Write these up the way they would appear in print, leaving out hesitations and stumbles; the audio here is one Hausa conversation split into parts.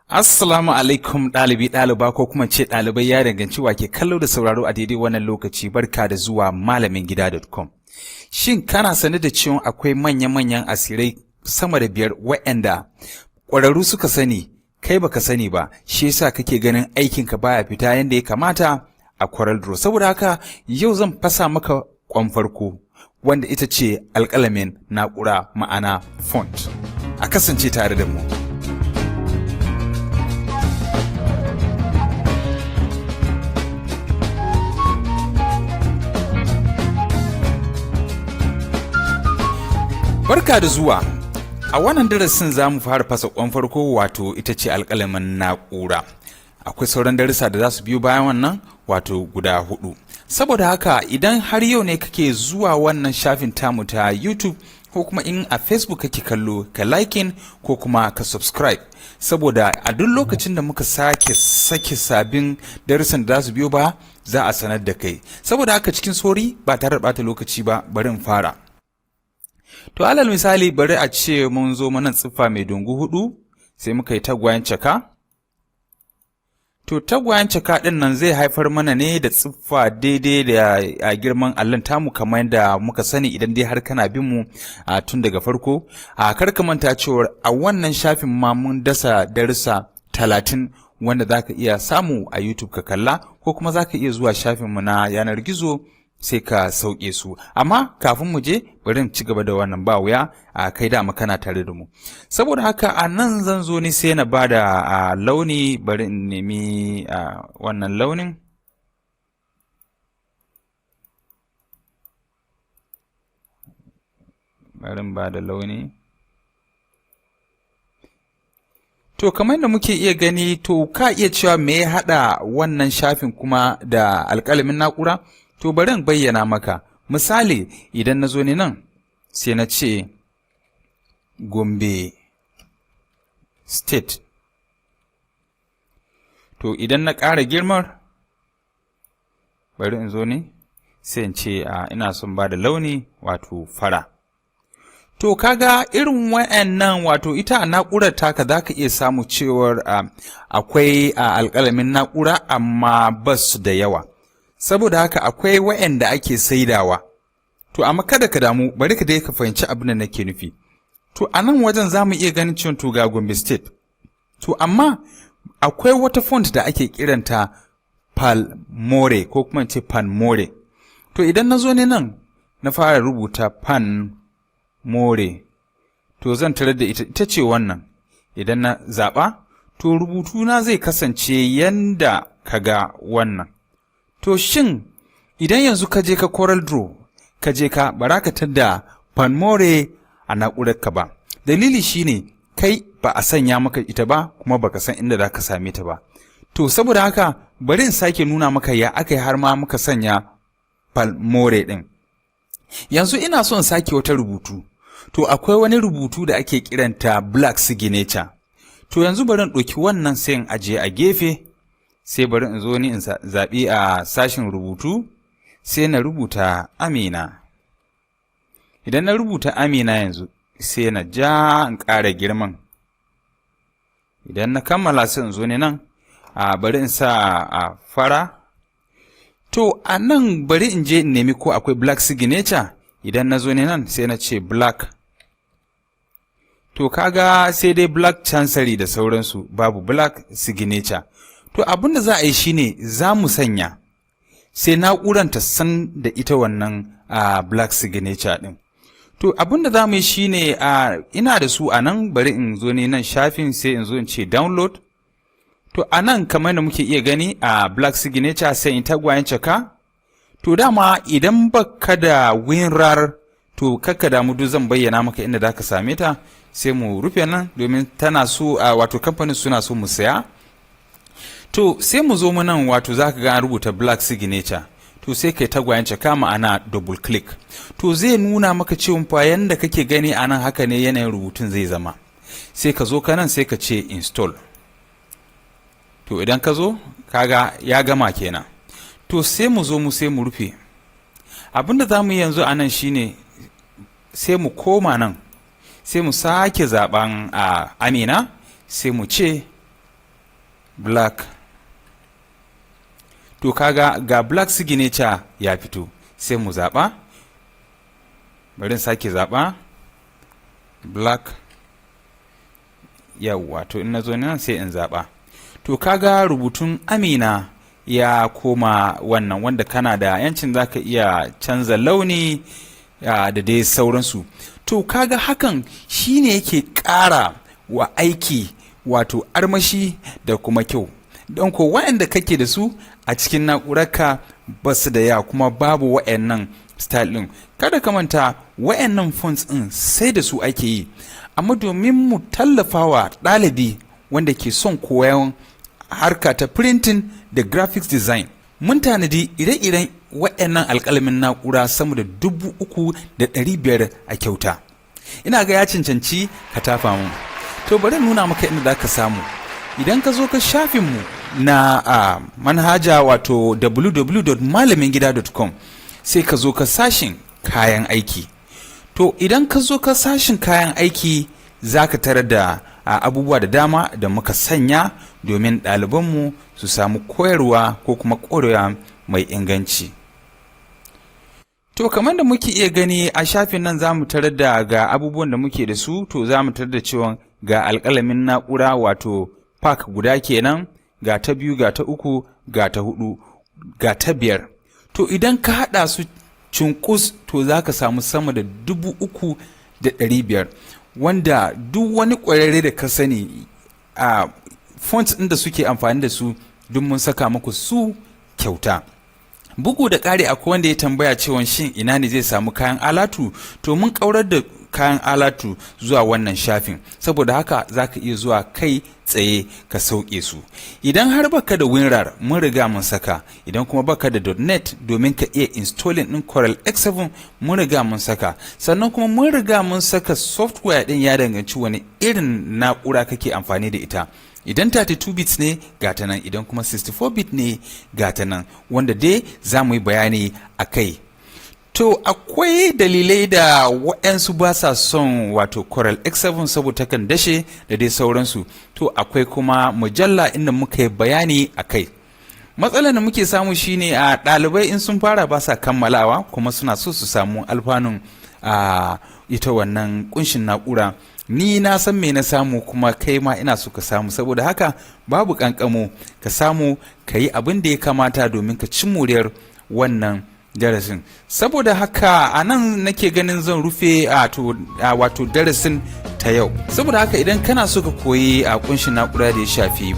Assalamu alaikum ɗalibi ɗaliba ko kuma ce ɗalibai ya danganci wa ke kallo da sauraro a daidai wannan lokaci. Barka da zuwa malamingida.com. Shin kana sane da cewa akwai manya-manyan asirai sama da 5 waɗanda ƙwararru suka sani kai baka sani ba, shi yasa kake ganin aikinka baya fita yanda ya kamata a CorelDraw. Saboda haka yau zan fasa maka kwan farko wanda ita ce alƙalamin na'ura, ma'ana font. A kasance tare da mu. Barka da zuwa. A wannan darasin za mu fara fasa kwan farko, wato ita ce alƙalamin na'ura. Akwai sauran darussa da za su biyo bayan wannan, wato guda 4. Saboda haka idan har yau ne kake zuwa wannan shafin tamu ta YouTube ko kuma in a Facebook kake kallo, ka liking ko kuma ka subscribe, saboda a duk lokacin da muka sake sabbin darussan da za su biyo ba, za a sanar da kai. Saboda haka cikin sauri ba tare da bata lokaci ba, bari in fara. To alal misali bari a ce mun zo mana tsiffa mai dungu 4 sai muka yi tagwayen caka. To tagwayen caka din nan zai haifar mana ne da tsiffa daidai da girman allon tamu, kamar yadda muka sani idan dai har kana bin mu tun daga farko. Kar ka manta cewa a wannan shafin ma mun dasa darussa 30 wanda zaka iya samu a YouTube ka kalla, ko kuma zaka iya zuwa shafin mu na yanar gizo sai ka sauke su. Amma kafin mu je bari in ci gaba da wannan ba wuya, a kai da makana tare da mu. Saboda haka a nan zan zo ni sai na bada launi. Bari in nemi wannan launin. Bari in bada launi. To kamar yadda muke iya gani, to ka iya cewa me ya haɗa wannan shafin kuma da alƙalamin na'ura? To bari in bayyana maka. Misali idan na zo ni nan sai na ce Gombe State. To idan na ƙara girmar, bari in zo ni sai in ce ina son ba da launi, wato fara. To kaga irin wa'annan, wato ita a na'urar taka za ka iya samu cewar akwai alƙalamin na'ura amma ba su da yawa. Saboda haka akwai wa'anda ake saidawa. To amma kada ka damu, bari ka dai ka fahimci abin da nake nufi. To a nan wajen za mu iya ganin cewa to ga Gombe State. To amma akwai wata font da ake kiranta Palmore ko kuma ce Panmore. To idan na zo ne nan na fara rubuta Panmore, to zan tarar da ita ce wannan. Idan na zaɓa, to rubutuna zai kasance yanda kaga wannan. To shin idan yanzu ka je ka CorelDraw, ka je ka barakatar da Panmore a na'urarka ba. Dalili shine kai ba a sanya maka ita ba, kuma baka san inda za ka same ta ba. To saboda haka bari in sake nuna maka ya aka yi har ma muka sanya Panmore din. Yanzu ina son sake wata rubutu. To akwai wani rubutu da ake kiranta black signature. To yanzu bari in ɗauki wannan sai in ajiye a gefe. Sai bari in zo ni in zaɓi a sashin rubutu, sai na rubuta Amina. Idan na rubuta Amina yanzu, sai na ja in ƙara girman. Idan na kammala sai in zo ni nan, bari in sa fara. To a nan bari in je in nemi ko akwai black signature. Idan na zo ni nan sai na ce black. To kaga sai dai black chancery da sauransu, babu black signature. To abin da za a yi shine za mu sanya sai na'uran ta san da ita wannan black signature din. To abin da za mu yi shine ina da su a nan, bari in zo ne nan shafin sai in zo in ce download. To a nan kamar da muke iya gani black signature, sai in tagwayen caka. To dama idan baka da WinRAR, to kakka damu, duk zan bayyana maka inda za ka same ta. Sai mu rufe nan domin tana so wato kamfanin suna so mu saya. To sai mu zo mu nan, wato za ka ga an rubuta black signature. To sai kai tagwayen caka, ma'ana double click. To zai nuna maka cewa fa yanda kake gani a nan haka ne yanayin rubutun zai zama. Sai ka zo ka nan sai ka ce install. To idan ka zo kaga ya gama kenan. To sai mu zo mu sai mu rufe. Abinda za mu yi yanzu a nan shine sai mu koma nan, sai mu sake zaɓen Amina, sai mu ce black. To kaga ga black signature ya fito, sai mu zaɓa, bari in sake zaɓa black, yawwa. To in na zo nan sai in zaɓa, to kaga rubutun Amina ya koma wannan, wanda kana da yancin zaka iya canza launi da dai sauransu. To kaga hakan shine yake ƙara wa aiki wato armashi da kuma kyau, don ko waɗanda kake da su a cikin na'urarka ba su da yawa, kuma babu waɗannan style ɗin. Kada ka manta waɗannan fonts ɗin sai da su ake yi, amma domin mu tallafa wa ɗalibi wanda ke son koyon harka ta printing da graphics design, mun tanadi ire-iren waɗannan alƙalamin na'ura sama da 3,500 a kyauta. Ina ga ya cancanci ka tafa mu. To bari nuna maka inda za ka samu. Idan ka zo ka shafinmu na manhaja wato www.malamingida.com, sai ka zo ka sashin kayan aiki. To idan ka zo ka sashin kayan aiki za ka tarar da abubuwa da dama da muka sanya domin ɗalibanmu su samu koyarwa ko kuma ƙwarewa mai inganci. To kamar da muke iya gani a shafin nan za mu tarar da ga abubuwan da muke da su. To za mu tarar da cewa ga alƙalamin na'ura wato pack guda kenan, ga ta 2, ga ta 3, ga ta 4, ga ta 5. To idan ka haɗa su cunkus to za ka samu sama da 3,500, wanda duk wani ƙwararre da ka sani a fonts ɗin da suke amfani da su duk mun saka muku su kyauta. Bugu da ƙari akwai wanda ya tambaya cewa shin ina ne zai samu kayan alatu. To mun ƙaurar da kayan alatu zuwa wannan shafin, saboda haka za ka iya zuwa kai tsaye ka sauke su. Idan har baka da WinRAR mun riga mun saka, idan kuma baka da .NET domin ka iya installing ɗin Corel X7 mun riga mun saka, sannan kuma mun riga mun saka software ɗin ya danganci wani irin na'ura kake amfani da ita. Idan 32 bits ne ga ta nan, idan kuma 64 bit ne ga ta nan, wanda dai za mu yi bayani a kai. To akwai dalilai da waɗansu ba sa son wato Corel X7 saboda kan dashe da dai sauransu. To akwai kuma mujalla inda muka yi bayani a kai. Matsalar da muke samu shine a ɗalibai in sun fara ba sa kammalawa, kuma suna so su samu alfanun ita wannan kunshin na'ura. Ni na san me na samu, kuma kai ma ina so ka samu, saboda haka babu kankamo ka samu ka yi abin da ya kamata domin ka ci moriyar wannan darasin. Saboda haka a nan nake ganin zan rufe wato darasin ta yau. Saboda haka idan kana so ka koyi a kunshin na'ura da ya shafi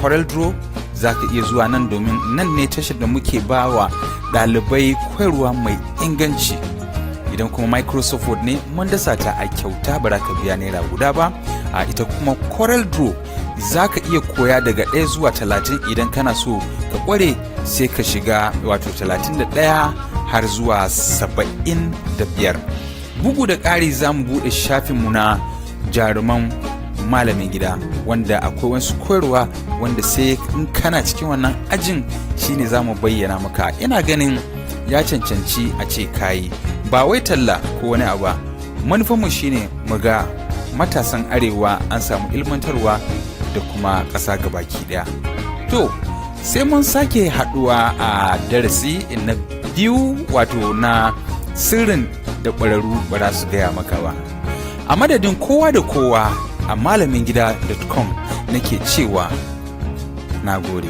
CorelDraw, za ka iya zuwa nan, domin nan ne tashar da muke ba wa ɗalibai koyarwa mai inganci. Idan kuma Microsoft Word ne mun dasa ta a kyauta, ba za ka biya naira guda ba. Ita kuma CorelDraw za ka iya koya daga 1 zuwa 30. Idan kana so ka kware sai ka shiga wato 31 har zuwa 75. Bugu da ƙari za mu buɗe shafinmu na jaruman malamin gida, wanda akwai wasu koyarwa wanda sai in kana cikin wannan ajin shine za mu bayyana maka. Ina ganin ya cancanci a ce kayi, ba wai talla ko wani abu ba. Manufarmu shine mu ga matasan arewa an samu ilmantarwa da kuma ƙasa gabaki ɗaya. To sai mun sake haɗuwa a darasi na 2 wato na sirrin da ƙwararru ba za su gaya maka ba. A madadin kowa da kowa a malamingida.com nake cewa na gode.